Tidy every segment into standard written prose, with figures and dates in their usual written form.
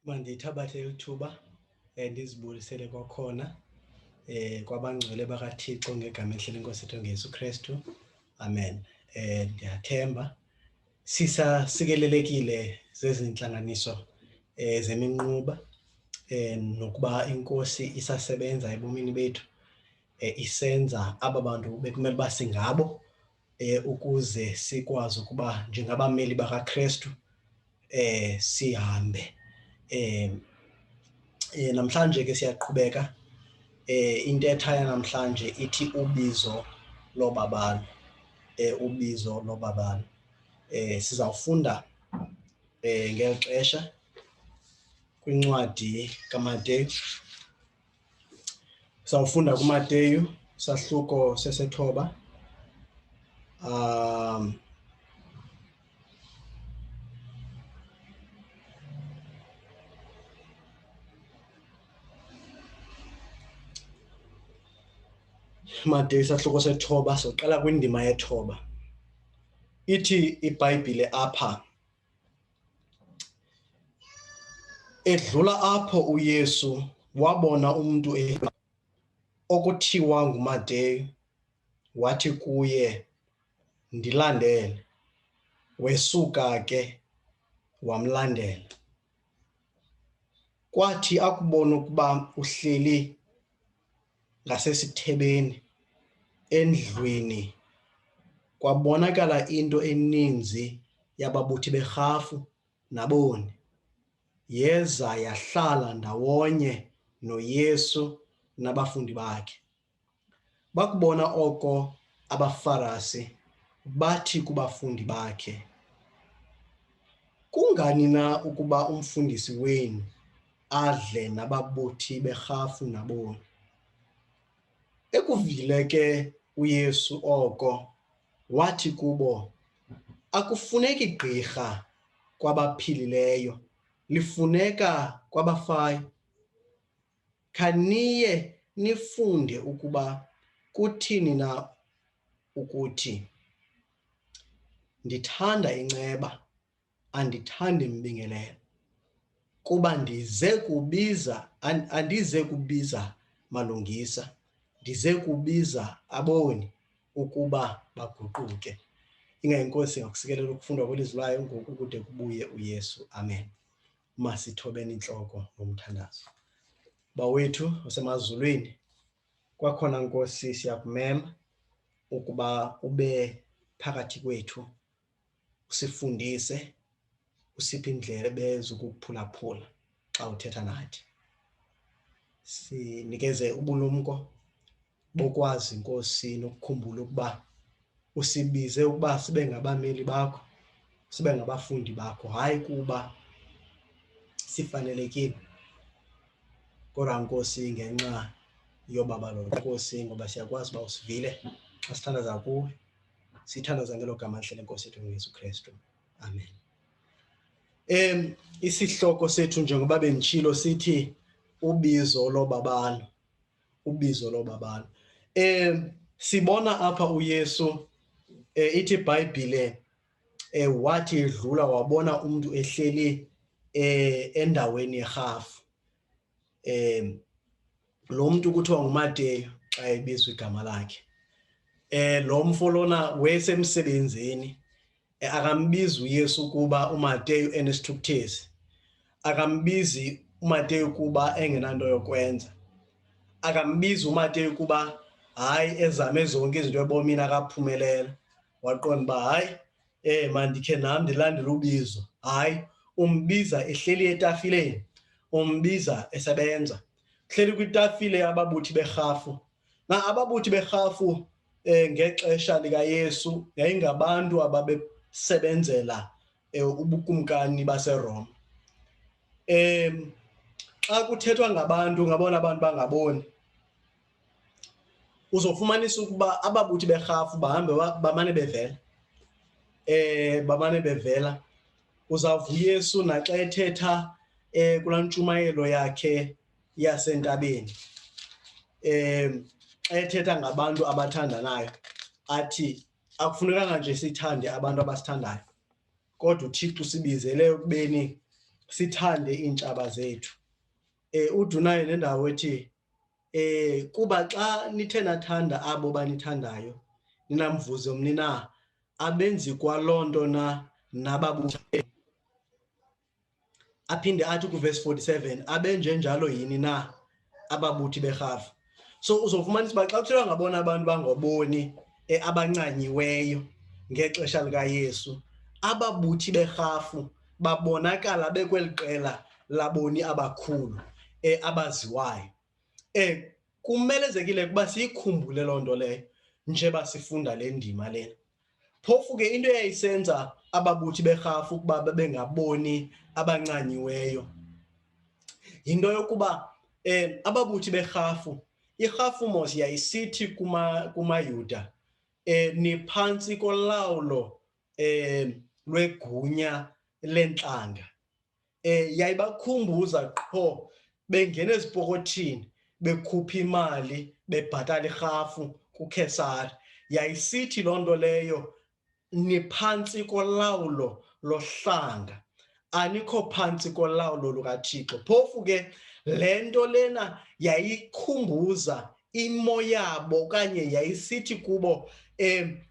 Mandithabathe ithuba ndizibulisele kwakhona kwabangcwele bakaThixo ngegama elihle lenkosi yethu ngeyesu Kristu. Amen. Ndiyathemba sikelelekile zezintlanganiso zeminquba nokuba inkosi isasebenza ebomini bethu, isenza aba bantu bekumele uba singabo ukuze sikwazi ukuba njengabameli bakaKristu sihambe. Namhlanje ke siyaqhubeka intetha yanamhlanje ithi ubizo lobabalo. Ubizo lobabalo. Sizawufunda ngeli xesha kwincwadi kaMateyu. Sizawufunda kuMateyu sahluko sesithoba Mateyu sahluko sethoba, soqala kwindima yethoba. Ithi iBhayibhile apha, edlula apho uYesu wabona umntu okuthiwa nguMateyu, wathi kuye, ndilandele. Wesuka ke wamlandela. Kwathi akubona ukuba uhleli ngasesithebeni endlwini, kwabonakala into eninzi yababuthi berhafu naboni, yeza yahlala ndawonye noYesu nabafundi bakhe. Bakubona oko abaFarisi bathi kubafundi bakhe, kungani na ukuba umfundisi wenu adle nababuthi berhafu naboni? Ekuvile ke uYesu oko, wathi kubo, akufuneki gqirha kwabaphilileyo, lifuneka kwabafayo. Khaniye nifunde ukuba kuthini na ukuthi, ndithanda inceba, andithandi mbingelelo. Kuba andize kubiza malungisa, ndize kubiza aboni ukuba baguquke. Inkosi ngakusikelela ukufundwa kwelizwi layo ngoku kude kubuye uYesu. Amen. Masithobeni intloko ngomthandazo. Bawethu osemazulwini, kwakhona Nkosi siyakumema ukuba ube phakathi kwethu, usifundise, usiphe indlebe zokukuphulaphula xa uthetha nathi. Sinikeze ubulumko bokwazi Nkosi nokukhumbula ukuba usibize ukuba sibe ngabameli bakho, sibe ngabafundi bakho, hayi kuba sifanelekile, kodwa Nkosi ngenxa yobabalo. Nkosi ngoba siyakwazi uba usivile xa sithandaza kuwe, sithandaza ngelo gama lihle lenkosi yethu uYesu Kristu. Amen. Isihloko sethu njengoba benditshilo sithi ubizo lobabalo. Ubizo lobabalo. Sibona apha uYesu, ithi iBhayibhile, wathi edlula wabona umntu ehleli endaweni yerhafu. Lo mntu kuthiwa nguMateyu xa ebizwa igama lakhe. Lo mfo lona wesemsebenzini, akambizi uYesu kuba uMateyu enesithukuthezi, akambizi uMateyu kuba engenanto yokwenza, akambizi uMateyu kuba hayi ezame zonke izinto ebomini akaphumelela, waqonda uba hayi mandikhe nam ndilandele ubizo. Hayi, umbiza ehleli etafileni, umbiza esebenza. Hleli kwitafile ababuthi berhafu. Ababuthi berhafu ngexesha likaYesu yayingabantu ababesebenzela ubukumkani baseRoma. Xa kuthethwa ngabantu, ngabona abantu bangaboni, uzofumanisa ukuba ababuthi berhafu bamane bevela. Uzawuva uYesu naxa ethetha kulaa ntshumayelo yakhe yasentabeni, xa ethetha ngabantu abathandanayo, athi akufunekanga nje sithande abantu abasithandayo, kodwa uThixo usibizele ekubeni sithande iintshaba zethu. Udunayo nendawo ethi kuba xa nithe nathanda abo banithandayo ninamvuzo mni na, abenzi kwaloo nto na nababuthi. Aphinde athi kuverse 47, abenje njalo yini na ababuthi berhafu. So uzofumanisa uba xa kuthiwa ngabona abantu bangoboni abancanyiweyo ngexesha likaYesu, ababuthi berhafu babonakala bekweli qela laboni abakhulu abaziwayo. Kumelezekile ukuba siyikhumbule loo nto leyo njeba sifunda le ndima lena. Phofu ke into eyayisenza ababuthi berhafu ukuba bebengaboni abancanyiweyo yinto yokuba ababuthi berhafu, irhafu mos yayisithi kumaYuda niphantsi kolawulo lwegunya lentlanga. Yayibakhumbuza qho bengena ezipokothini bekhupha imali bebhatala irhafu kuKhesari. Yayisithi loo nto leyo niphantsi kolawulo lohlanga, anikho phantsi kolawulo lukaThixo. Phofu ke le nto lena yayikhumbuza imo yabo okanye yayisithi kubo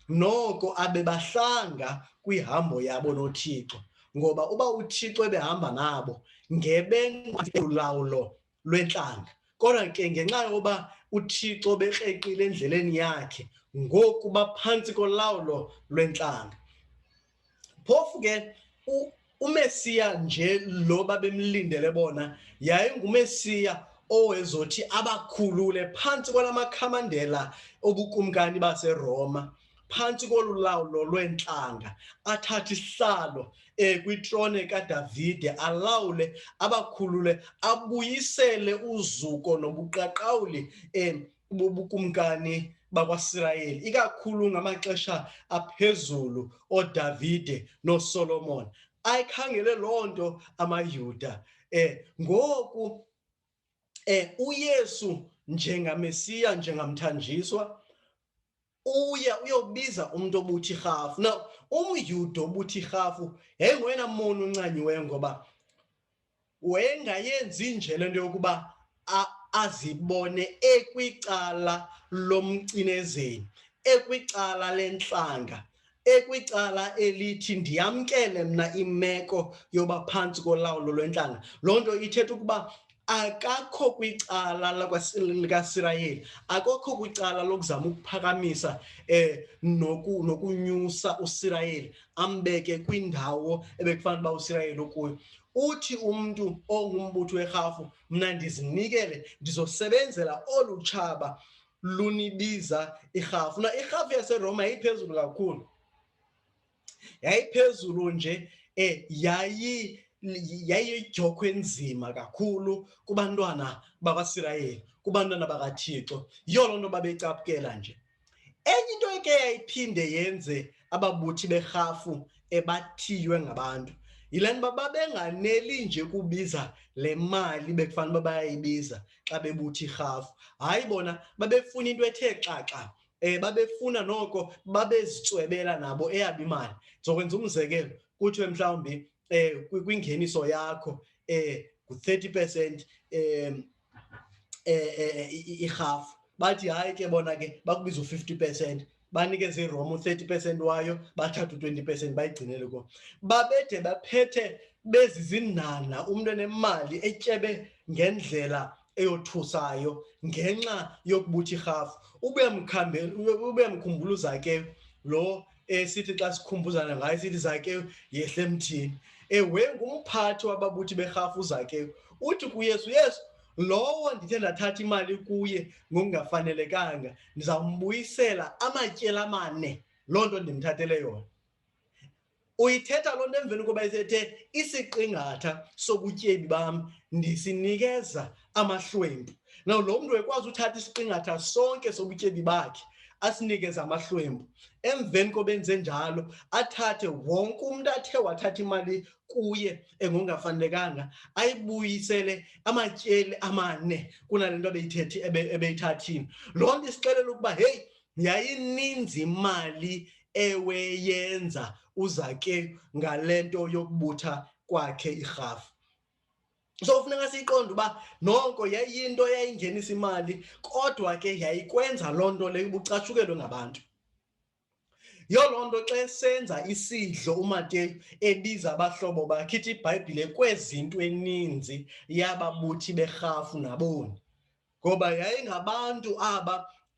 noko abebahlanga kwihambo yabo noThixo, ngoba uba uThixo ebehamba nabo ngebenulawulo lwentlanga, kodwa ke ngenxa yoba uThixo bekreqile endleleni yakhe, ngoku baphantsi kolawulo lwentlanga. Phofu ke uMesiya nje lo babemlindele bona yayingumesiya owezothi abakhulule phantsi kwalamakhamandela obukumkani baseRoma, phantsi kolulawulo lwentlanga, athathe isihlalo kwitrone kaDavide, alawule, abakhulule, abuyisele uzuko nobuqaqawuli bobukumkani bakwaSirayeli, ikakhulu ngamaxesha aphezulu oDavide noSolomon. Ayikhangele loo nto amaYuda. Ngoku uYesu njengamesiya, njengamthanjiswa, uyobiza umntu obuthi rhafu. Now umYuda obuthi rhafu yayingoyena mona uncanyiweyo, ngoba wayengayenzi nje le nto yokuba azibone ekwicala lomcinezeli, ekwicala lentlanga, ekwicala elithi ndiyamkele mna imeko yoba phantsi kolawulo lwentlanga. Loo nto ithetha ukuba akakho kwicala likaSirayeli, akakho kwicala lokuzama ukuphakamisa nokunyusa uSirayeli ambeke kwindawo ebekufanele uba uSirayeli ukuyo. Uthi umntu ongumbutho werhafu, mna ndizinikele, ndizosebenzela olu tshaba lunibiza irhafu. Na irhafu yaseRoma yayiphezulu kakhulu, yayiphezulu nje, yayiyidyokho enzima kakhulu kubantwana bakwaSirayeli, kubantwana bakaThixo. Yiyo loo nto babeyicaphukela nje. Enye into ke yayiphinde yenze ababuthi berhafu bathiywe ngabantu yile nto babenganeli nje kubiza le mali bekufanele uba bayayibiza xa bebuthi irhafu. Hayi, bona babefuna into ethe xaxa, babefuna noko babezitswebela nabo eyabo imali. Ndizokwenza umzekelo, kuthiwe mhlawumbi kwingeniso yakho ngu-30% irhafu, bathi hayi ke bona ke bakubiza u-50%, banikeze iRoma u-30% wayo, bathathe u-20% bayigcinele kuwo. Babede baphethe bezizinhanha, umntu enemali etyebe ngendlela eyothusayo ngenxa yokubuthi irhafu. Ubuyamkhumbula uZakeyu lo sithi xa sikhumbuzana ngaye sithi Zakeyu yehle emthini. Wengumphathi wababuthi berhafu uZakeyu. Uthi kuYesu, Yesu, lowo ndithe ndathatha imali kuye ngokungafanelekanga ndizawumbuyisela amatyeli amane loo nto ndimthathele yona. Uyithetha loo nto emveni koba isethe isiqingatha sobutyebi bam ndisinikeza amahlwempu. Now lo mntu ekwazi uthatha isiqingatha sonke sobutyebi bakhe asinikeze amahlwempu. Emveni kobenze njalo, athathe wonke umntu athe wathatha imali kuye engongafanelekanga ayibuyisele amatyeli amane kunale nto ebeyithathile. Loo nto isixelela ukuba heyi, yayininzi imali ewe yenza uZakeyu ngale nto yokubutha kwakhe irhafu. So ufuneka siyiqonde uba nonke yayinto yayingenisa imali, kodwa ke yayikwenza loo nto leyo ubucatshukelwe ngabantu. Yiyo loo nto xa esenza isidlo uMateyu ebiza abahlobo bakhe, ithi iBhayibhile kwezinto eninzi yababuthi berhafu naboni, ngoba yayingabantu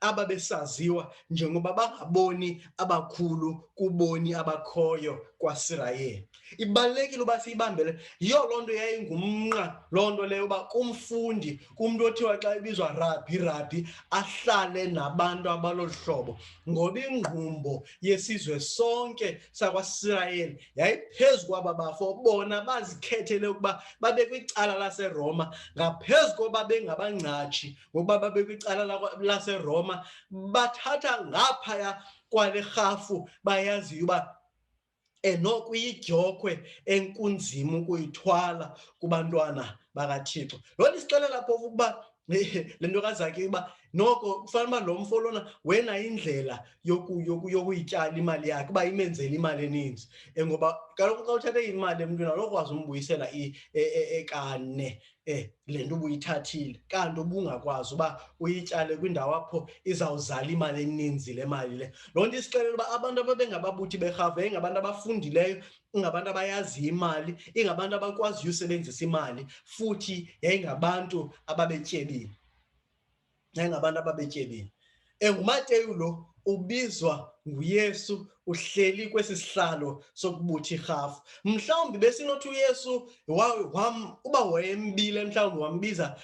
aba besaziwa njengoba bangaboni abakhulu kuboni abakhoyo kwaSirayeli. Ibalulekile uba siyibambele. Yiyo loo nto yayingumnqa loo nto leyo uba kumfundi, kumntu othiwa xa ebizwa rabhi, ahlale nabantu abalolu hlobo, ngoba ingqumbo yesizwe sonke sakwaSirayeli yayiphezu kwaba bafo. Bona bazikhethele ukuba babe kwicala laseRoma ngaphezu koba bengabangcatshi, ngokuba babe kwicala laseRoma. Bathatha ngaphaya kwale rhafu bayaziyo uba nokuyidyokwe enkunzima ukuyithwala kubantwana bakaThixo. Loo nto isixelela phofu ukuba le nto kazakhe uba noko kufanele uba lo mfo lona wenayo indlela yokuyityala imali yakhe uba imenzele imali eninzi, ngoba kaloku xa uthathe imali emntwini awunokwazi umbuyisela ekane le nto ubuyithathile, kanti ubungakwazi uba uyityale kwindawo apho izawuzala imali eninzi le mali le. Loo nto isixelela uba abantu ababengababuthi berhafu yayingabantu abafundileyo, ingabantu abayaziyo imali, ingabantu abakwaziyo usebenzisa imali, futhi yayingabantu ababetyebile. NguMateyu lo ubizwa nguYesu, uhleli kwesi sihlalo sokubutha irhafu. Mhlawumbi besinothi uYesu uba wayembile, mhlawumbi wambiza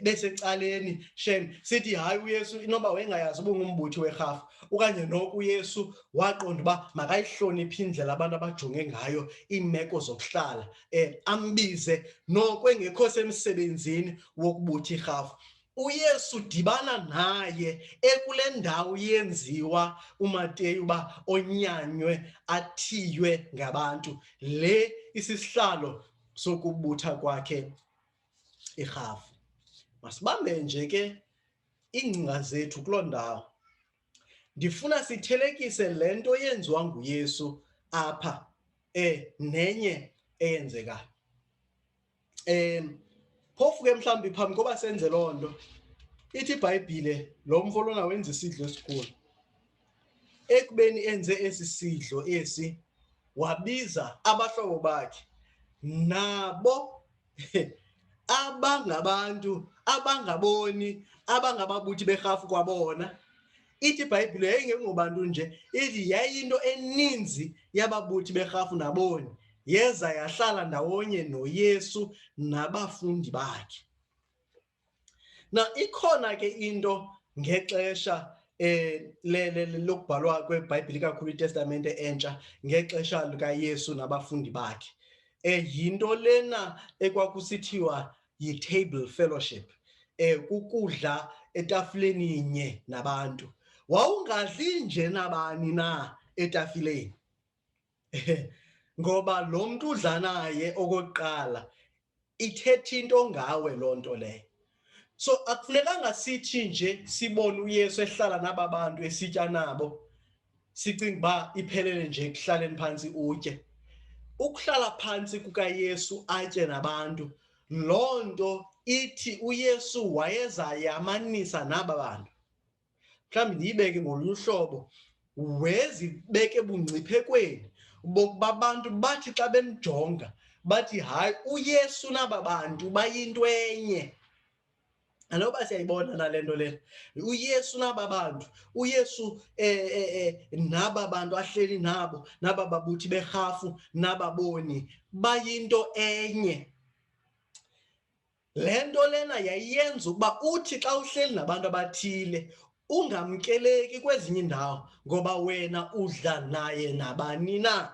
besecaleni shem, sithi hayi uYesu inoba wayengayazi uba ungumbuthi werhafu, okanye noko uYesu waqonda uba makayihloniphe indlela abantu abajonge ngayo iimeko zokuhlala, ambize noko engekho semsebenzini wokubutha irhafu. uYesu dibana naye ekule ndawo yenziwa uMateyu uba onyanywe, athiywe ngabantu, le isisihlalo sokubutha kwakhe irhafu. Masibambe nje ke iingcinga zethu kuloo ndawo. Ndifuna sithelekise le nto yenziwa nguYesu apha nenye eyenzekayo. Phofu ke mhlawumbi phambi koba senze loo nto, ithi iBhayibhile lo mfo lona wenza isidlo esikhulu. Ekubeni enze esi sidlo esi, wabiza abahlobo bakhe nabo abangabantu abangaboni, abangababuthi berhafu kwabona. Ithi iBhayibhile yayingengobantu nje, ithi yayinto eninzi yababuthi berhafu naboni yeza yahlala ndawonye noYesu nabafundi bakhe. Na ikhona ke into ngexesha lokubhalwa kweBhayibhile, kakhulu iTestamente Entsha, ngexesha likaYesu nabafundi bakhe, yinto lena ekwakusithiwa yi-table fellowship, kukudla etafileni nye nabantu. Wawungadli nje nabani na etafileni ngoba lo mntu udla naye okokuqala ithetha into ngawe loo nto leyo. So akufunekanga sithi nje sibone uYesu ehlala naba bantu esitya nabo sicinga uba iphelele nje ekuhlaleni phantsi utye. Ukuhlala phantsi kukaYesu atye nabantu, loo nto ithi uYesu wayezayamanisa naba bantu. Mhlawumbi ndiyibeke ngolunye uhlobo, wezibeke ebungciphekweni bokuba abantu bathi xa bemjonga bathi hayi uYesu naba bantu bayinto enye. Anoba siyayibona nale nto lena, uYesu naba bantu, uYesu naba bantu ahleli nabo, naba babuthi berhafu nababoni, bayinto enye. Le nto lena yayenza ukuba uthi xa uhleli nabantu abathile ungamkeleki kwezinye iindawo, ngoba wena udla naye nabani na.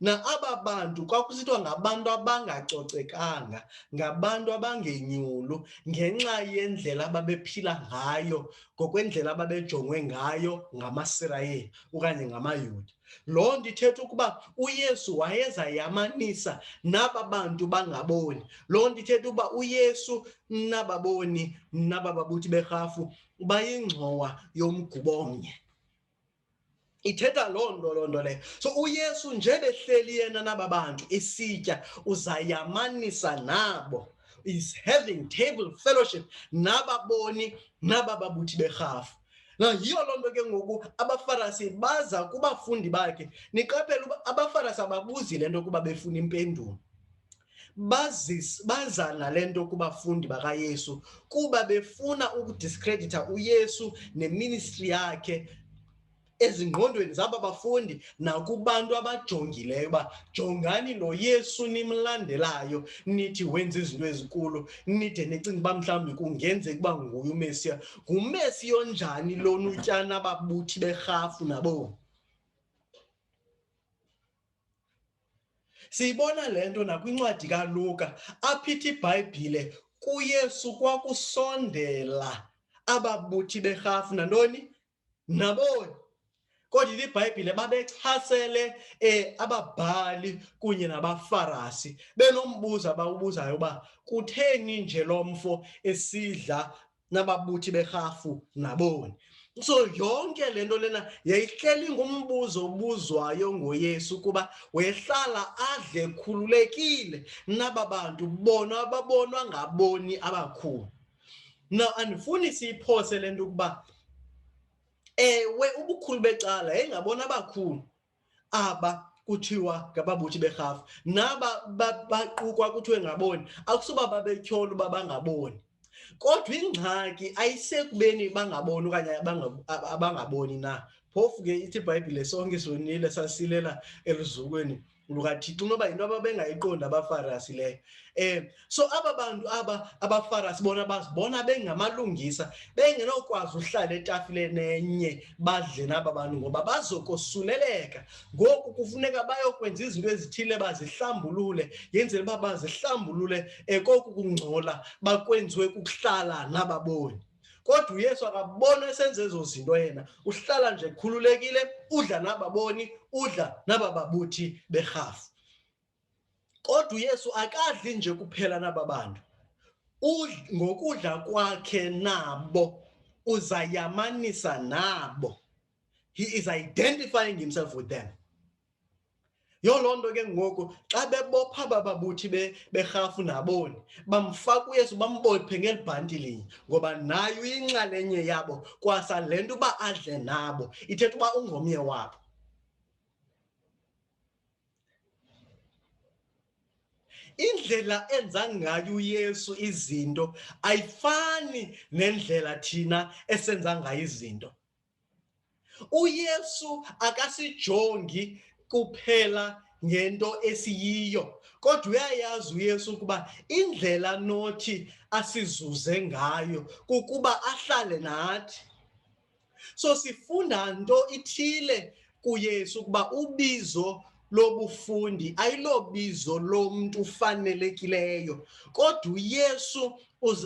Na aba bantu kwakusithiwa ngabantu abangacocekanga, ngabantu abangenyulu, ngenxa yendlela ababephila ngayo, ngokwendlela ababejongwe ngayo ngamaSirayeli okanye ngamaYuda. Loo nto ithetha ukuba uYesu wayezayamanisa naba bantu bangaboni. Loo nto ithetha ukuba uYesu nababoni, naba babuthi berhafu, bayingxowa yomgubo omnye. Ithetha loo nto leyo. So uYesu nje behleli yena naba bantu esitya, uzayamanisa nabo. is having table fellowship nababoni nabababuthi berhafu. Now yiyo loo nto ke ngoku abaFarisi baza kubafundi bakhe. Niqaphele uba abaFarisi ababuzi le nto kuba befuna impendulo, baza nale nto kubafundi bakaYesu kuba befuna ukudiscredita uYesu neministry yakhe ezingqondweni zaba bafundi nakubantu abajongileyo uba jongani lo Yesu nimlandelayo nithi wenza izinto ezinkulu nide nicinga uba mhlawumbi kungenzeka uba nguye uMesiya. NguMesiya onjani lona utyana ababuthi berhafu nabo? Siyibona le nto nakwincwadi kaLuka apho ithi iBhayibhile kuYesu kwakusondela ababuthi berhafu nantoni naboni. Kodwa iBhayibhile babechasele ababhali kunye nabaFarisi benombuzo abawubuzayo uba kutheni nje lo mfo esidla nababuthi berhafu naboni. So yonke le nto lena yayihleli ngumbuzo obuzwayo ngoYesu kuba wehlala adle khululekile naba bantu bona ababonwa ngaboni abakhulu. Now andifuni siyiphose le nto ukuba ewe ubukhulu becala yayingabona abakhulu aba kuthiwa ngababuthi berhafu naba baqukwa kuthiwe ngaboni akusuba babetyhola uba bangaboni. Kodwa ingxaki ayisekubeni bangaboni okanye abangaboni na. Phofu ke ithi iBhayibhile sonke sonile sasilela elizukweni lukaThixo noba yinto ababengayiqondi abaFarisi leyo. So aba bantu abaFarisi bona bazibona bengamalungisa bengenokwazi uhlala etafileni enye badle naba bantu ngoba bazokosuleleka. Ngoku kufuneka bayokwenza izinto ezithile bazihlambulule yenzele uba bazihlambulule koku kungcola bakwenziwe kukuhlala nababoni. Kodwa uYesu akabona esenza ezo zinto yena, uhlala nje khululekile, udla nababoni, udla nabababuthi berhafu. Kodwa uYesu akadli nje kuphela naba bantu, ngokudla kwakhe nabo uzayamanisa nabo. He is identifying himself with them. Yiyo loo nto ke ngoku xa bebopha aba babuthi berhafu naboni bamfaka uYesu bambophe ngelibhanti linye ngoba nayo uyinxalenye yabo kwasale nto uba adle nabo ithetha uba ungomnye wabo. Indlela enza ngayo uYesu izinto ayifani nendlela thina esenza ngayo izinto. UYesu akasijongi kuphela ngento esiyiyo kodwa uyayazi uYesu ukuba indlela nothi asizuze ngayo kukuba ahlale nathi. So sifunda nto ithile kuYesu ukuba ubizo lobufundi ayilobizo lomntu ufanelekileyo kodwa uYesu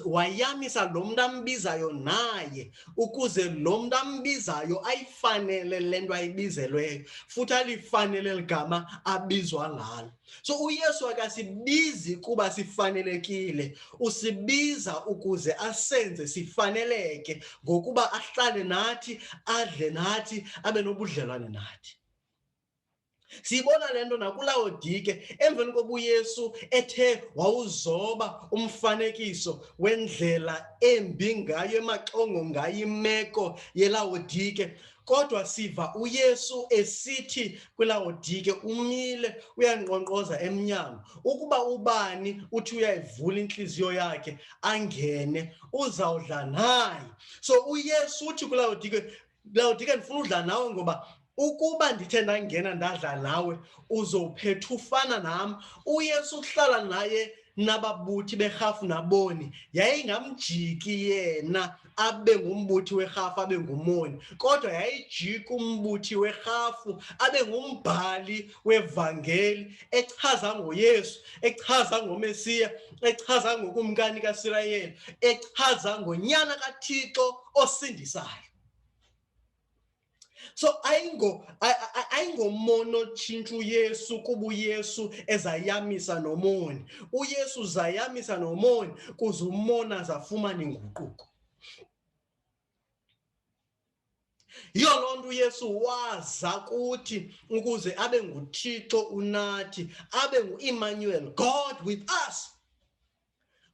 wayamisa lo mntu ambizayo naye ukuze lo mntu ambizayo ayifanele le nto ayibizelweyo futhi alifanele ligama abizwa ngalo. So uYesu akasibizi kuba sifanelekile, usibiza ukuze asenze sifaneleke ngokuba ahlale nathi, adle nathi, abe nobudlelwane nathi. Siyibona le nto nakuLaodike emveni koba uYesu ethe wawuzoba umfanekiso wendlela embi ngayo emaxongo ngayo imeko yeLaodike. Kodwa siva uYesu esithi kwiLaodike umile uyankqonkqoza emnyango ukuba ubani uthi uyayivula intliziyo yakhe angene uzawudla naye. So uYesu uthi kwiLaodike, Laodike ndifuna udla nawe ngoba ukuba ndithe ndangena ndadla nawe uzophetha ufana nam. uYesu uhlala naye nababuthi berhafu naboni yayingamjiki yena abe ngumbuthi werhafu abe ngumoni kodwa yayijika umbuthi werhafu abe ngumbhali wevangeli echaza ngoYesu, echaza ngoMesiya, echaza ngokumkani kaIsrayeli, echaza ngonyana kaThixo osindisayo. So ayingomono tshintsha uYesu kuba uYesu ezayamisa nomoni. uYesu zayamisa nomoni kuze umoni azafumana inguquko. Yiyo loo nto uYesu waza kuthi ukuze abe nguThixo unathi, abe ngu-Emmanuel, God with us.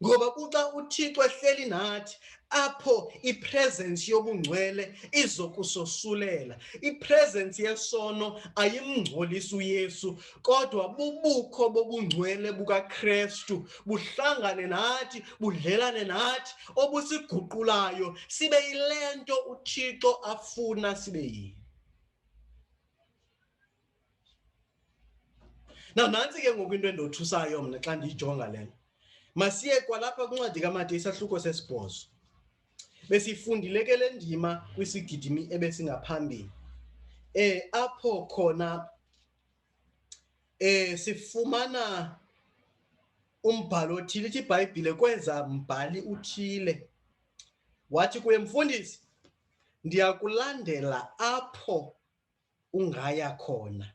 ngoba kuxa uThixo ehleli nathi apho ipresence yobungcwele izokusosulela. Ipresence yesono ayimngcolisi uYesu, kodwa bubukho bobungcwele bukaKristu buhlangane nathi, budlelane nathi, obusiguqulayo sibe yile nto uThixo afuna sibe yiyo. Nantsi ke ngoku into endothusayo mna xa ndiyijonga le nto. Masiye kwalapha kwincwadi kaMateyu isahluko sesibhozo. Besifundile ke le ndima kwisigidimi ebesingaphambili. Apho khona sifumana umbhalo othile, ithi iBhayibhile kweza mbhali uthile wathi kuye, mfundisi, ndiyakulandela apho ungaya khona.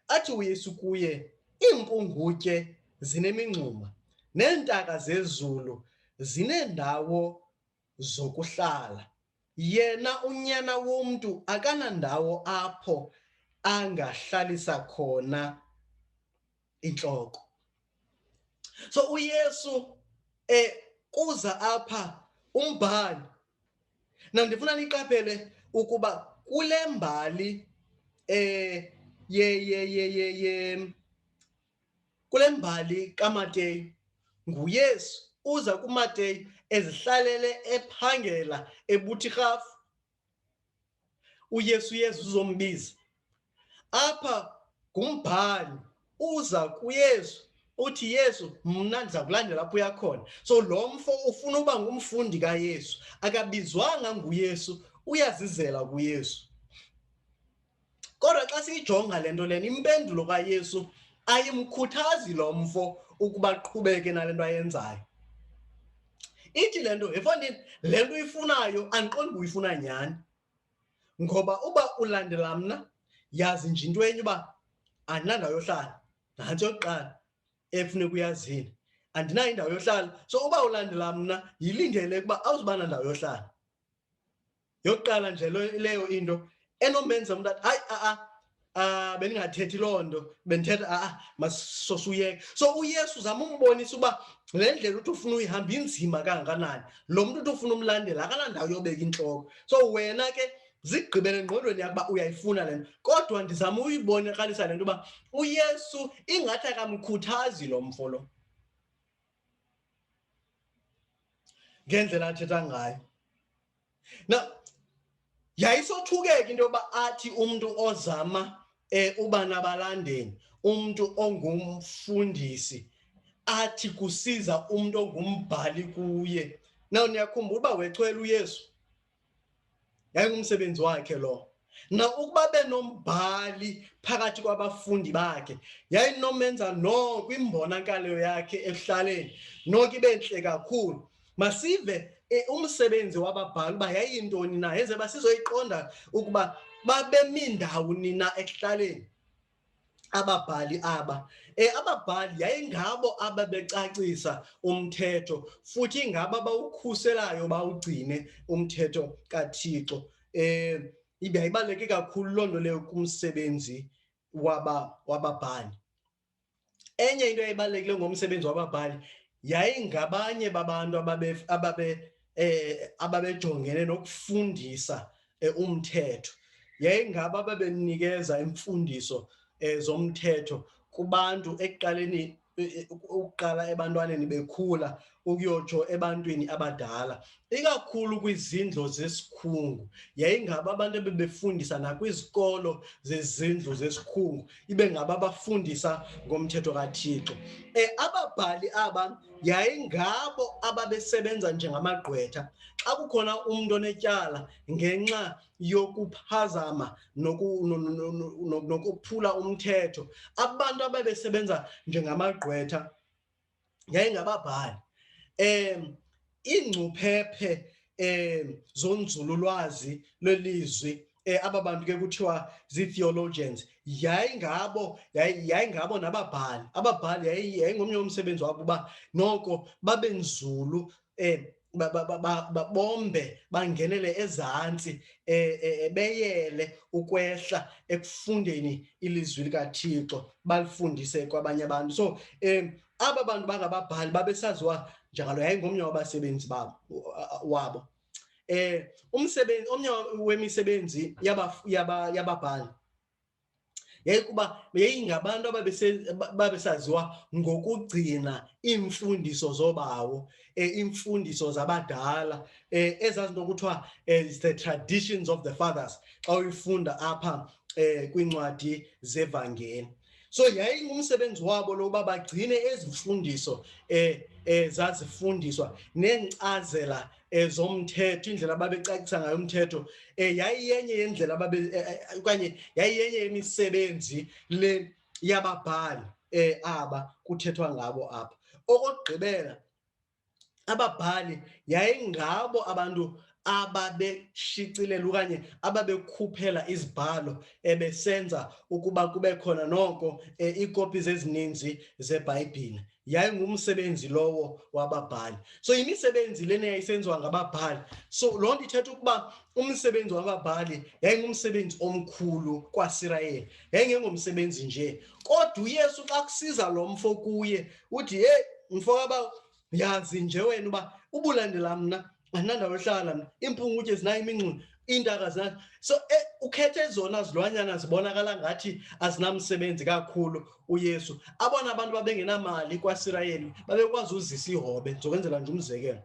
Athi uYesu kuye, iimpungutye zinemingxuma neentaka zezulu zineendawo zokuhlala, yena unyana womntu akanandawo apho angahlalisa khona intloko. So uYesu kuza apha umbhali. Ndifuna niqaphele ukuba kule mbali kule mbali kaMateyu, nguYesu uza kuMateyu ezihlalele ephangela ebuthi rhafu. uYesu uzombiza. Apha ngumbhali uza kuYesu uthi, Yesu, mna ndiza kulandela apho uya khona. So lo mfo ufuna uba ngumfundi kaYesu, akabizwanga nguYesu, uyazizela kuYesu. Kodwa xa siyijonga le nto lena, impendulo kaYesu ayimkhuthazi lo mfo ukuba aqhubeke nale nto ayenzayo. Ithi le nto, efondini, le nto uyifunayo andiqondi uba uyifuna nyhani, ngoba uba ulandela mna, yazi nje into enye uba andinandawo yohlala. Nantsi yokuqala efuneka uyazile, andinayo indawo yohlala. So uba ulandela mna, yilindele ukuba awuzuba nandawo yohlala. Yokuqala nje leyo into enomenza umntu athi, hayi bendingathethi loo nto, bendithetha masosuyeke. So uYesu uzama umbonisa uba le ndlela uthi ufuna uyihamba inzima kangakanani. Lo mntu uthi ufuna umlandela akanandawo yobeka intloko. So wena ke zigqibele engqondweni yakho uba uyayifuna le nto, kodwa ndizama uyibonakalisa le nto uba uYesu ingathi akamkhuthazi lo mfo lo ngendlela athetha ngayo. Now yayisothukeka into yoba athi umntu ozama uba nabalandeli, umntu ongumfundisi, athi kusiza umntu ongumbhali kuye. Now niyakhumbula uba wechwela uYesu, yayingumsebenzi wakhe lo. Now ukuba benombhali phakathi kwabafundi bakhe, yayinomenza noko imbonakalo yakhe ekuhlaleni noko ibe ntle kakhulu. Masive umsebenzi wababhali uba yayintoni na, yenze uba sizoyiqonda ukuba babemi ndawoni na ekuhlaleni ababhali aba. Ababhali yayingabo ababecacisa umthetho, futhi ingabo abawukhuselayo bawugcine umthetho kaThixo. Yayibaluleke kakhulu loo nto leyo kumsebenzi wababhali. Enye into eyayibalulekile ngomsebenzi wababhali yayingabanye babantu ababejongene nokufundisa umthetho. Yayingabo ababenikeza imfundiso zomthetho kubantu ekuqaleni, ukuqala ebantwaneni bekhula ukuyotsho ebantwini abadala, ikakhulu kwizindlo zesikhungu. Yayingabo abantu ebebefundisa nakwizikolo zezindlu zesikhungu, ibe ngabo abafundisa ngomthetho kaThixo. Ababhali aba yayingabo ababesebenza njengamagqwetha xa kukhona umntu onetyala ngenxa yokuphazama nokuphula umthetho. Abantu ababesebenza njengamagqwetha yayingababhali. Iingcuphephe zonzululwazi lwelizwi, aba bantu ke kuthiwa zii-theologians, yayingabo nababhali. Ababhali yayingomnye umsebenzi wabo uba noko babe nzulu bombe bangenele ezantsi beyele ukwehla ekufundeni ilizwi likaThixo balifundise kwabanye abantu. So aba bantu bangababhali babesaziwa njalo, yayingomnye wabasebenzi wabo. Umsebenzi omnye wemisebenzi yababhali yayikuba yayingabantu babesaziwa ngokugcina iimfundiso zobawo, iimfundiso zabadala, ezazinto kuthiwa the traditions of the fathers xa uyifunda apha kwiincwadi zevangeli. So yayingumsebenzi wabo lokuba bagcine ezi mfundiso zazifundiswa neenkcazela zomthetho, indlela ababecacisa ngayo umthetho, yayiyenye yendlela okanye yayiyenye yemisebenzi le yababhali aba kuthethwa ngabo apha. Okokugqibela, ababhali yayingabo abantu ababeshicilela okanye ababekhuphela izibhalo ebesenza ukuba kube khona noko iikopi ezininzi zeBhayibhile. Yayingumsebenzi lowo wababhali. So imisebenzi lena yayisenziwa ngababhali. So loo nto ithetha ukuba umsebenzi wababhali yayingumsebenzi omkhulu kwaSirayeli, yayingengomsebenzi nje. Kodwa uYesu xa kusiza lo mfo kuye uthi, hey mfo waba, yazi nje wena uba ubulandela mna andinandawo yohlala mna, iimpungutye zinayo imingxunya, iintaka zinayo. So ukhethe zona zilwanyana zibonakala ngathi azinamsebenzi kakhulu uYesu. Abona abantu babengenamali kwaSirayeli babekwazi uzisa ihobe, ndizokwenzela nje umzekelo.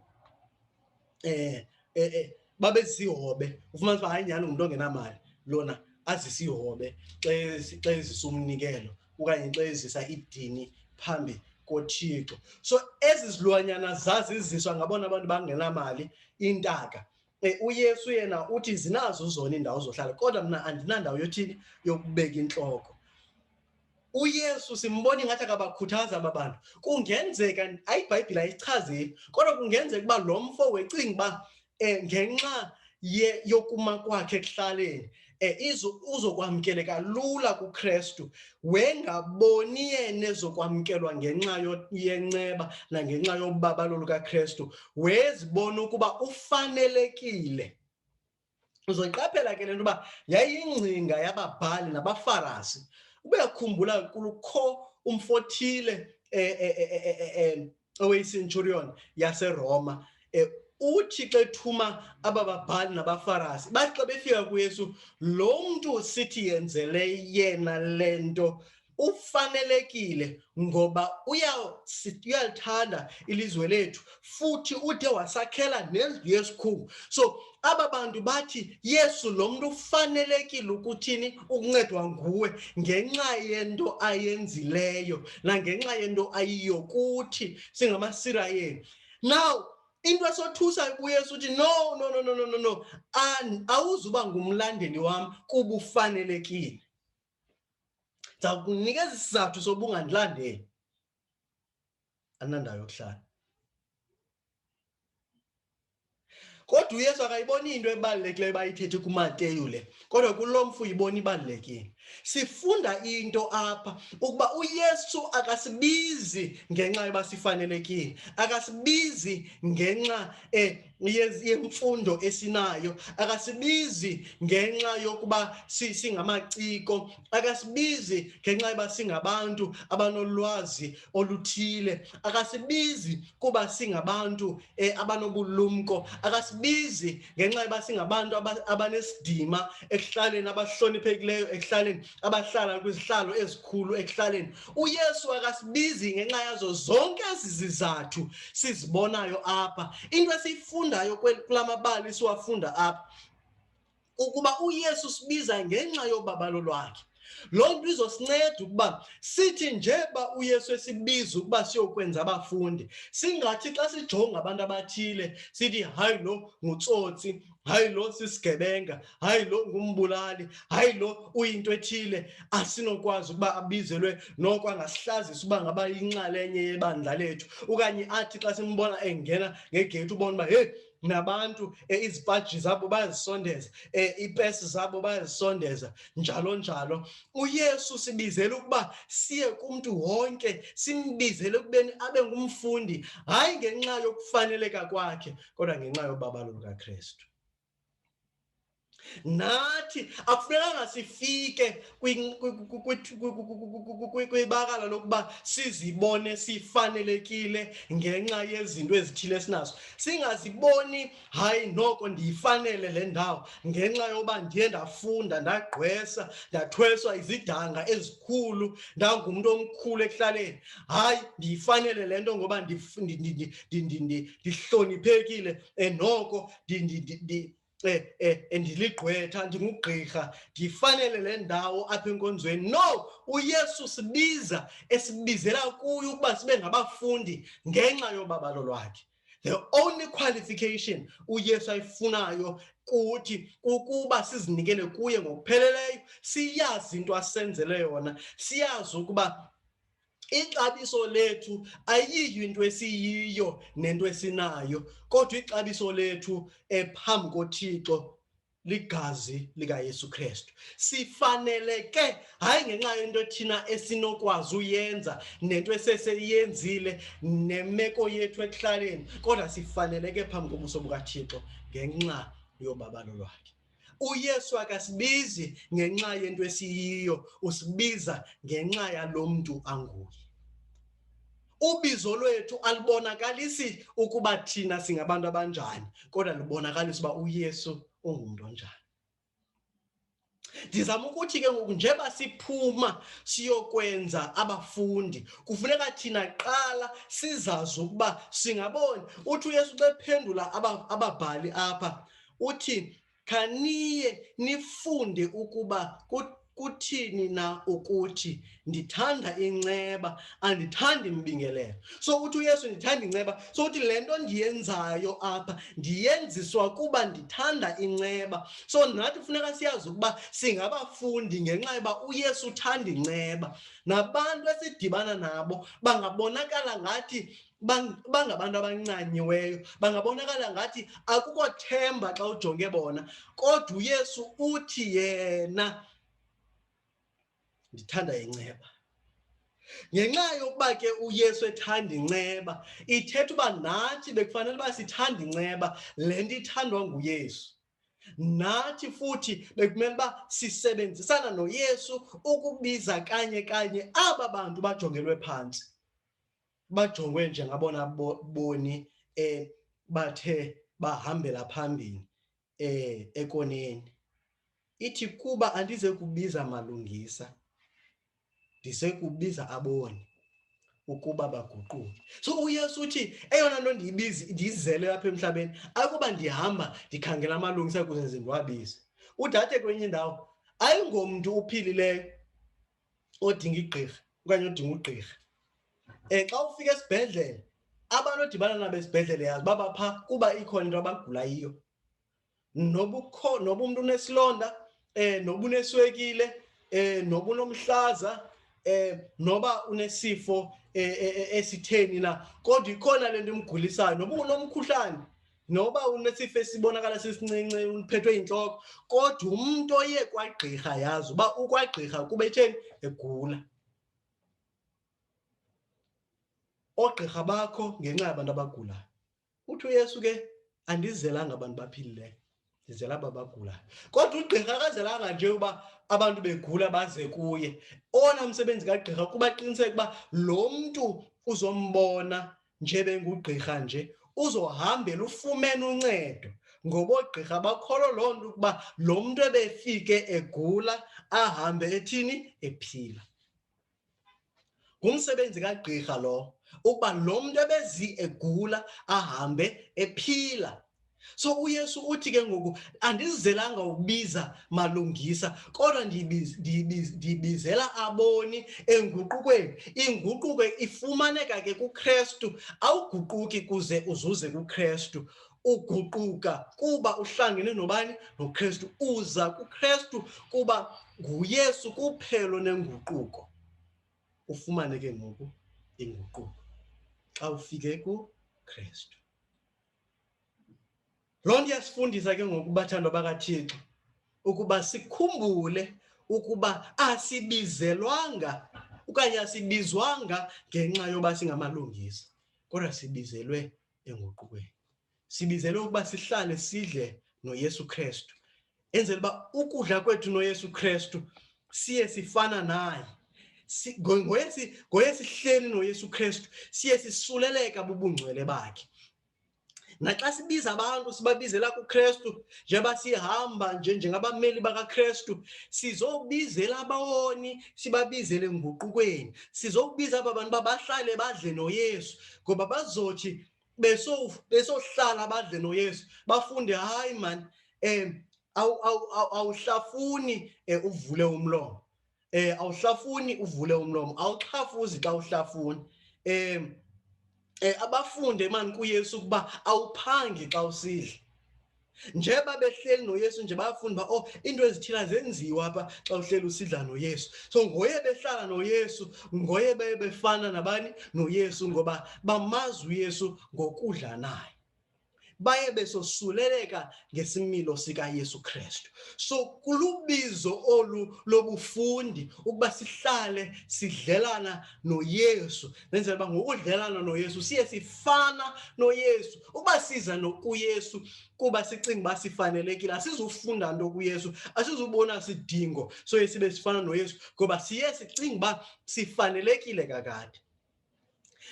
Babezisa ihobe, ufumanisa uba hayi nyhani ngumntu ongenamali lona azisa ihobe xa ezisa umnikelo okanye xa ezisa idini phambi koThixo. So ezi zilwanyana zaziziswa ngabona abantu bangenamali, iintaka. uYesu yena uthi zinazo zona iindawo zohlala, kodwa mna andinandawo yothini yokubeka intloko. uYesu simbona ingathi akabakhuthaza aba bantu. Kungenzeka iBhayibhile ayichazeli, kodwa kungenzeka uba lo mfo wecinga uba ngenxa yokuma kwakhe ekuhlaleni uzokwamkeleka lula kuKrestu, wengaboni yena ezokwamkelwa ngenxa yenceba nangenxa yobabalo lukaKrestu, wezibona ukuba ufanelekile. Uzoyiqaphela ke le nto uba yayingcinga yababhali nabaFarisi. Ubekhumbula kukho umfo othile oweyiCenturion yaseRoma, uthi xa ethuma aba babhali nabaFarisi, bathi xa befika kuYesu, lo mntu sithi yenzele yena le nto ufanelekile ngoba uyalithanda ilizwe lethu futhi ude wasakhela nendlu yesikhulu. So aba bantu bathi, Yesu lo mntu ufanelekile ukuthini, ukuncedwa nguwe ngenxa yento ayenzileyo nangenxa yento ayiyo kuthi singamaSirayeli. Now into esothusayo kuYesu uthi no, awuzuba ngumlandeli wam kuba ufanelekile. Ndizawukunikeza isizathu soba ungandilandeli, andinandawo yokuhlala. Kodwa uYesu akayiboni into ebalulekileyo bayithethe kuMateyu le, kodwa kulo mfo uyibona ibalulekile. Sifunda into apha ukuba uYesu akasibizi ngenxa yoba sifanelekile, akasibizi ngenxa yemfundo esinayo, akasibizi ngenxa yokuba singamaciko, akasibizi ngenxa yoba singabantu abanolwazi oluthile, akasibizi kuba singabantu abanobulumko, akasibizi ngenxa yoba singabantu abanesidima ekuhlaleni, abahloniphekileyo ekuhlaleni, abahlala kwizihlalo ezikhulu ekuhlaleni. uYesu akasibizi ngenxa yazo zonke ezi zizathu sizibonayo apha. Into esiyifundayo kula mabali siwafunda apha ukuba uYesu sibiza ngenxa yobabalo lwakhe. Loo nto izosinceda ukuba sithi njeba uYesu esibiza ukuba siyokwenza abafundi, singathi xa sijonga abantu abathile sithi hayi lo ngutsotsi, hayi lo sisigebenga, hayi lo ngumbulali, hayi lo uyinto ethile, asinokwazi ukuba abizelwe noko angasihlazisa uba ngaba yinxalenye yebandla lethu. Okanye athi xa simbona engena ngegeyithi ubona uba hey, nabantu izipaji zabo bayazisondeza, iipesi zabo bayazisondeza, njalo njalo. UYesu sibizele ukuba siye kumntu wonke, simbizele ekubeni abe ngumfundi, hayi ngenxa yokufaneleka kwakhe kodwa ngenxa yobabalo lukaKristu. Nathi akufunekanga sifike kwibakala lokuba sizibone sifanelekile ngenxa yezinto ezithile esinazo. Singaziboni hayi noko ndiyifanele le ndawo ngenxa yoba ndiye ndafunda, ndagqwesa, ndathweswa izidanga ezikhulu, ndangumntu omkhulu ekuhlaleni. Hayi ndiyifanele le nto ngoba ndihloniphekile noko ndiligqwetha, ndingugqirha, ndifanele le ndawo apha enkonzweni. No, uYesu sibiza, esibizela kuyo ukuba sibe ngabafundi ngenxa yobabalo lwakhe. The only qualification uYesu ayifunayo kuthi ukuba sizinikele kuye ngokupheleleyo, siyazi into asenzele yona, siyazi ukuba ixabiso lethu ayiyo into esiyiyo nento esinayo, kodwa ixabiso lethu phambi koThixo ligazi likaYesu Kristu. Sifaneleke hayi ngenxa yento thina esinokwazi uyenza nento eseseyenzile nemeko yethu ekuhlaleni, kodwa sifaneleke phambi kobuso bukaThixo ngenxa yobabalo lwakhe. UYesu akasibizi ngenxa yento esiyiyo, usibiza ngenxa yalo mntu anguye. Ubizo lwethu alibonakalisi ukuba thina singabantu abanjani, kodwa libonakalisa uba uYesu ungumntu onjani. Ndizama ukuthi ke ngoku njeba siphuma siyokwenza abafundi, kufuneka thina qala sizazi ukuba singaboni. Uthi uYesu bephendula ababhali apha, uthi khaniye nifunde ukuba kuthini na ukuthi ndithanda inceba, andithandi mbingelelo. So uthi uYesu ndithanda inceba, so uthi le nto ndiyenzayo apha ndiyenziswa kuba ndithanda inceba. So nathi funeka siyazi ukuba singabafundi ngenxa yoba uYesu uthanda inceba. Nabantu esidibana nabo bangabonakala ngathi bangabantu abancanyiweyo, bangabonakala ngathi akukho themba xa ujonge bona, kodwa uYesu uthi yena ndithanda inceba. Ngenxa yokuba ke uYesu ethanda inceba, ithetha uba nathi bekufanele uba sithanda inceba, le nto ithandwa nguYesu. Nathi futhi bekumele uba sisebenzisana noYesu ukubiza kanye kanye aba bantu bajongelwe phantsi, bajongwe njengabona boni bathe bahambela phambili ekoneni. Ithi kuba andize kubiza malungisa, ndize kubiza aboni ukuba baguquke. So uYesu uthi eyona nto ndiyizele apha emhlabeni akuba ndihamba ndikhangela amalungisa ukuze ndiwabize. Udathe kwenye indawo ayingomntu uphilileyo odinga igqirha okanye odinga ugqirha. Xa ufika esibhedlele, abantu odibana nabo esibhedlele yazi baba phaa kuba ikhona into abagula yiyo. Noba umntu unesilonda, noba uneswekile, noba unomhlaza, noba unesifo esitheni na, kodwa ikhona le nto imgulisayo. Noba unomkhuhlane, noba unesifo esibonakala sisincinci, uphethwe yintloko, kodwa umntu oye kwagqirha yazi uba ukwagqirha kuba etheni egula. Oogqirha bakho ngenxa yabantu abagulayo. Uthi uYesu ke andizelanga abantu baphilileyo, ndizela aba bagulayo. Kodwa ugqirha akazelanga nje uba abantu begula baze kuye. Owona msebenzi kagqirha kuba aqiniseke uba lo mntu uzombona nje bengugqirha nje uzohambela ufumene uncedo, ngoba oogqirha bakholwa loo nto ukuba lo mntu ebefike egula ahambe ethini ephila. Ngumsebenzi kagqirha lo ukuba lo mntu ebezi egula ahambe ephila. So uYesu uthi ke ngoku andizizelanga ukubiza malungisa kodwa ndibizela aboni enguqukweni. Inguquko ifumaneka ke kuKristu, awuguquki kuze uzuze kuKristu. Uguquka kuba uhlangene nobani? NoKristu. Uza kuKristu kuba nguYesu kuphelo nenguquko. Ufumane ke ngoku inguquko xa ufike kuKristu. Loo nto iyasifundisa ke ngoku bathandwa bakaThixo ukuba sikhumbule ukuba asibizelwanga okanye asibizwanga ngenxa yoba singamalungisa, kodwa sibizelwe enguqukweni. Sibizelwe ukuba sihlale sidle noYesu Kristu, enzela uba ukudla kwethu noYesu Kristu siye sifana naye. Ngoye sihleli noYesu Kristu siye sisuleleka bubungcwele bakhe. Naxa sibiza abantu sibabizela kuKristu, njengoba sihamba njengabameli bakaKristu, sizobizela abawoni sibabizele enguqukweni. Sizokubiza aba bantu bahlale badle noYesu, ngoba bazothi besohlala badle noYesu bafunde, hayi man, awuhlafuni uvule umlomo, awuhlafuni uvule umlomo, awuxhafuzi xa uhlafuni. Abafunde mani kuYesu ukuba awuphangi xa usidla. Njeba behleli noYesu nje bayafunda uba into ezithile zenziwa apha xa uhleli usidla noYesu. So ngoye behlala noYesu, ngoye befana nabani? NoYesu, ngoba bamazi uYesu ngokudla naye. Baye besosuleleka ngesimilo sikaYesu Kristu. So kulubizo olu lobufundi ukuba sihlale sidlelana noYesu, nenzela uba ngokudlelana noYesu siye sifana noYesu. Uba siza kuYesu kuba sicinga uba sifanelekile, asizufunda nto kuYesu, asizubona sidingo soye sibe sifana noYesu, ngoba siye sicinga uba sifanelekile kakade.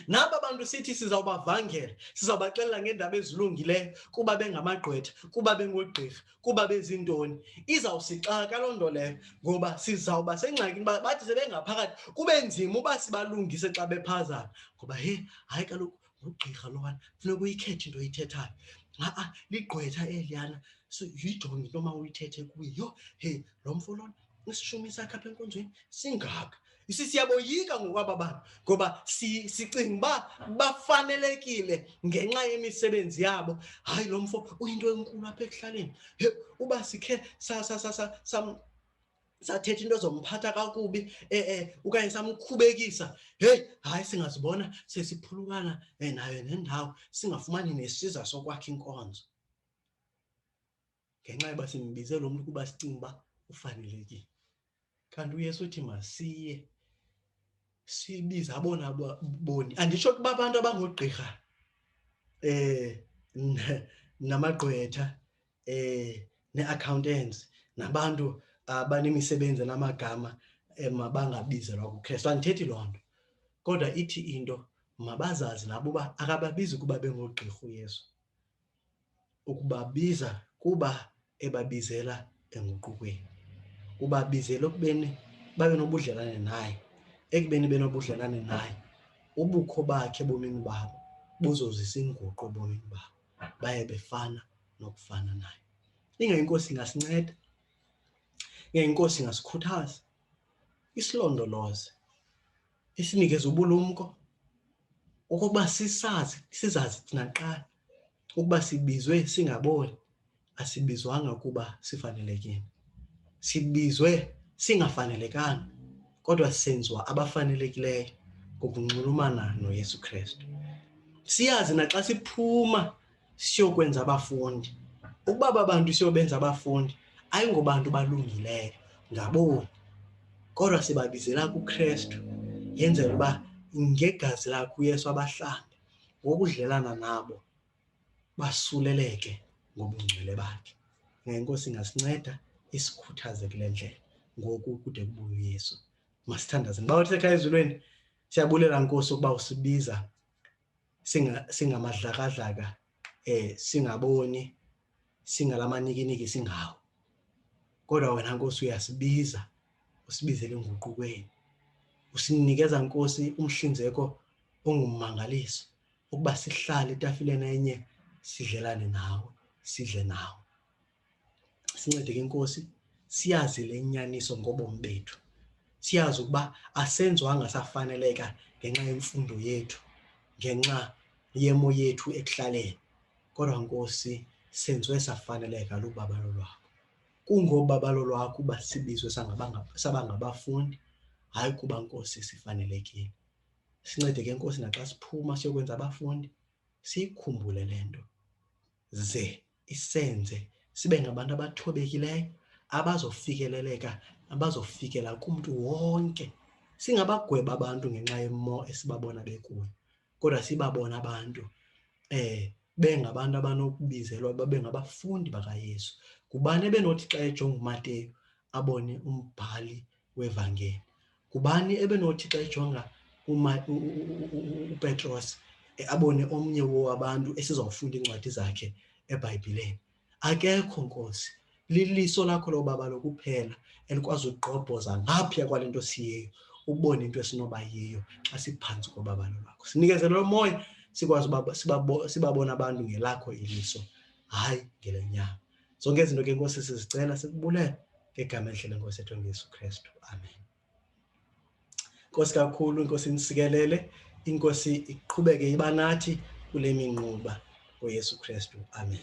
Naba bantu sithi sizawubavangela, sizawubaxelela ngeendaba ezilungileyo kuba bengamagqwetha, kuba bengoogqirha, kuba bezintoni, izawusixaka loo nto leyo, ngoba sizawuba sengxakini uba bathi sebengaphakathi kube nzima uba sibalungise xa bephazana, ngoba hayi kaloku ngugqirha lowana, funeka uyikhethe into oyithethayo. Ligqwetha eliyana, so yijonge into ma uyithethe kuye. Lo mfo lona isishumi sakhe apha enkonzweni singaka. Siyaboyika ngokwaba bantu, ngoba sicinga uba bafanelekile ngenxa yemisebenzi yabo. Hayi, lo mfo uyinto enkulu apha ekuhlaleni. Uba sikhe sathetha into zomphatha kakubi okanye samkhubekisa, hayi singazibona sesiphulukana nayo nendawo, singafumani nesiza sokwakha inkonzo, ngenxa yoba simbize lo mntu kuba sicinga uba ufanelekile. Kanti uYesu uthi masiye sibiza abona boni. Anditsho kuba abantu abangogqirha namagqwetha nee-accountants nabantu abanemisebenzi namagama mabangabizelwa kuKristu, andithethi loo nto, kodwa ithi into mabazazi nabo uba akababizi kuba bengogqirha uYesu, ukubabiza kuba ebabizela enguqukweni, ubabizela ekubeni babe nobudlelwane naye. Ekubeni benobudlelwane naye, ubukho bakhe ebomini babo buzozisa inguqu ebomini babo, baye befana nokufana naye. Ingayinkosi ingasinceda, ingayinkosi ingasikhuthaza, isilondoloze, isinikeze ubulumko okokuba sizazi thina kuqala ukuba sibizwe singaboni, asibizwanga kuba sifanelekile, sibizwe singafanelekanga, kodwa senziwa abafanelekileyo ngokunxulumana noYesu Kristu. Siyazi naxa siphuma siyokwenza abafundi, ukuba aba bantu siyobenza abafundi ayingobantu balungileyo ngaboni, kodwa sibabizela kuKristu, yenzela uba ngegazi lakhe uYesu abahlambe, ngokudlelana nabo basuleleke ngobungcwele bakhe. Inkosi ingasinceda isikhuthaze kule ndlela ngoku kude kubuye uYesu. Masithandazeni. Bawathi ekhaya ezulwini, siyabulela Nkosi ukuba usibiza singamadlakadlaka, singaboni, singalamanikiniki singawo, kodwa wena Nkosi uyasibiza, usibizele enguqukweni. Usinikeza Nkosi umhlinzeko ongummangaliso ukuba sihlale etafileni enye sidlelane nawe. sidle nawo. Sincede ke Nkosi siyazi le nyaniso ngobomi bethu, siyazi ukuba asenziwanga safaneleka ngenxa yemfundo yethu, ngenxa yemo yethu ekuhlaleni, kodwa Nkosi senziwe safaneleka lubabalo lwakho. Kungobabalo lwakho uba sibizwe saba ngabafundi, hayi kuba Nkosi sifanelekile. Sincede ke Nkosi naxa siphuma siyokwenza abafundi, siyikhumbule le nto, ze isenze sibe ngabantu abathobekileyo, abazofikeleleka, abazofikela kumntu wonke. Singabagweba abantu ngenxa yemo esibabona bekuyo, kodwa sibabona abantu bengabantu abanokubizelwa babe ngabafundi bakaYesu. Ngubani ebenothi xa ejonga uMateyu abone umbhali wevangeli? Ngubani ebenothi xa ejonga uPetros abone omnye wabantu esizawufunda iincwadi zakhe eBhayibhileni? Akekho Nkosi. Liliso lakho lobabalo kuphela elikwazi ukugqobhoza ngaphaya kwale nto siyiyo, ubone into esinoba yiyo xa siphantsi kobabalo lwakho. Sinikeze lo moya sikwazi uba sibabona abantu ngelakho iliso, hayi ngelenyama. Zonke izinto ke Nkosi sizicela sikubulela ngegama elihle leNkosi yethu uYesu Kristu. Amen. Nkosi kakhulu, Inkosi inisikelele, Inkosi iqhubeke iba nathi kule minquba ngoYesu Kristu. Amen.